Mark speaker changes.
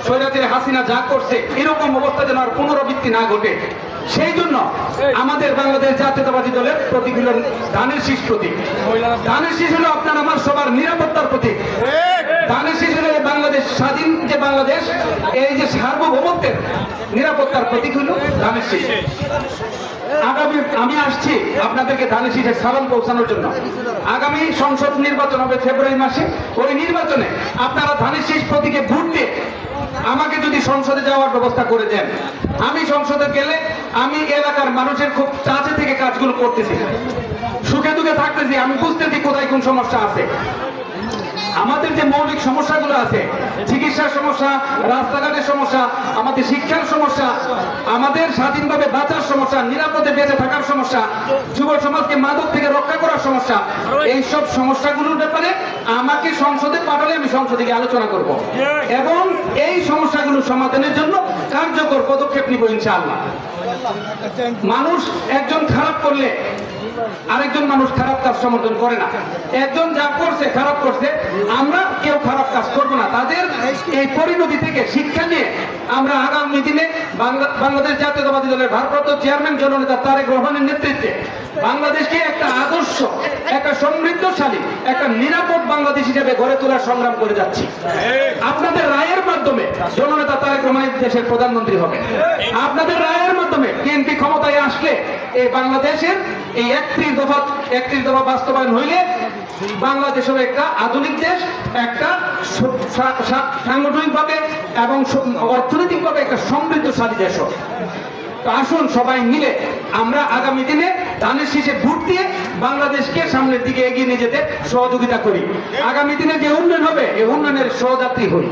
Speaker 1: স্বৈরাচারী হাসিনা যা করছে এরকম অবস্থা যেন আর পুনরাবৃত্তি না ঘটে, সেই জন্য আমাদের বাংলাদেশ জাতীয়তাবাদী দলের প্রতীক হল ধানের শীষ প্রতীক। ধানের শীষ হলো আপনার আমার সবার নিরাপত্তার প্রতীক। ধানের শীষ হলো বাংলাদেশ স্বাধীন যে বাংলাদেশ, এই যে সার্বভৌমত্বের নিরাপত্তার প্রতীক হলো ধানের শীষ। আগামী আমি আসছি আপনাদেরকে ধানের শীষের সালাম পৌঁছানোর জন্য। আগামী সংসদ নির্বাচন হবে ফেব্রুয়ারি মাসে। ওই নির্বাচনে আপনারা ধানের শীষ প্রতীকে ভোট দিয়ে আমাকে যদি সংসদে যাওয়ার ব্যবস্থা করে দেন, আমি সংসদে গেলে আমি এলাকার মানুষের খুব কাছে থেকে কাজগুলো করতেছি, সুখে দুঃখে থাকতেছি, আমি বুঝতেছি কোথায় কোন সমস্যা আছে। আমাদের যে মৌলিক সমস্যাগুলো আছে, চিকিৎসার সমস্যা, রাস্তাঘাটের সমস্যা, আমাদের শিক্ষার সমস্যা, আমাদের স্বাধীনভাবে বাঁচার সমস্যা, নিরাপদে বেঁচে থাকার সমস্যা, যুব সমাজকে মাদক থেকে রক্ষা করার সমস্যা, এইসব সমস্যাগুলোর ব্যাপারে আমাকে সংসদে পাঠালে আমি সংসদে গিয়ে আলোচনা করব এবং এই সমস্যাগুলো সমাধানের জন্য কার্যকর পদক্ষেপ নিব ইনশাআল্লাহ। মানুষ একজন খারাপ করলে আরেকজন মানুষ খারাপ কাজ সমর্থন করে না। একজন যা করছে খারাপ করছে, আমরা কেউ খারাপ কাজ করব না। তাদের এই পরিণতি থেকে শিক্ষা নিয়ে আমরা আগামী দিনে বাংলাদেশ জাতীয়তাবাদী দলের ভারপ্রাপ্ত চেয়ারম্যান জননেতা তারেক রহমানের নেতৃত্বে বাংলাদেশকে একটা আদর্শ, একটা সমৃদ্ধশালী, একটা নিরাপদ বাংলাদেশ হিসেবে গড়ে তোলার সংগ্রাম করে যাচ্ছি। আপনাদের রায়ের মাধ্যমে জননেতা তারেক রহমান দেশের প্রধানমন্ত্রী হবে। আপনাদের রায়ের মাধ্যমে বিএনপি ক্ষমতায় আসলে এই বাংলাদেশের এই 31 দফা বাস্তবায়ন হইলে বাংলাদেশ হবে একটা আধুনিক দেশ, একটা সাংগঠনিকভাবে এবং অর্থনৈতিকভাবে একটা সমৃদ্ধশালী দেশ হবে। তো আসুন সবাই মিলে আমরা আগামী দিনে ধানের শীষে ভোট দিয়ে বাংলাদেশকে সামনের দিকে এগিয়ে নিয়ে যেতে সহযোগিতা করি। আগামী দিনে যে উন্নয়ন হবে, এই উন্নয়নের সহযাত্রী হই।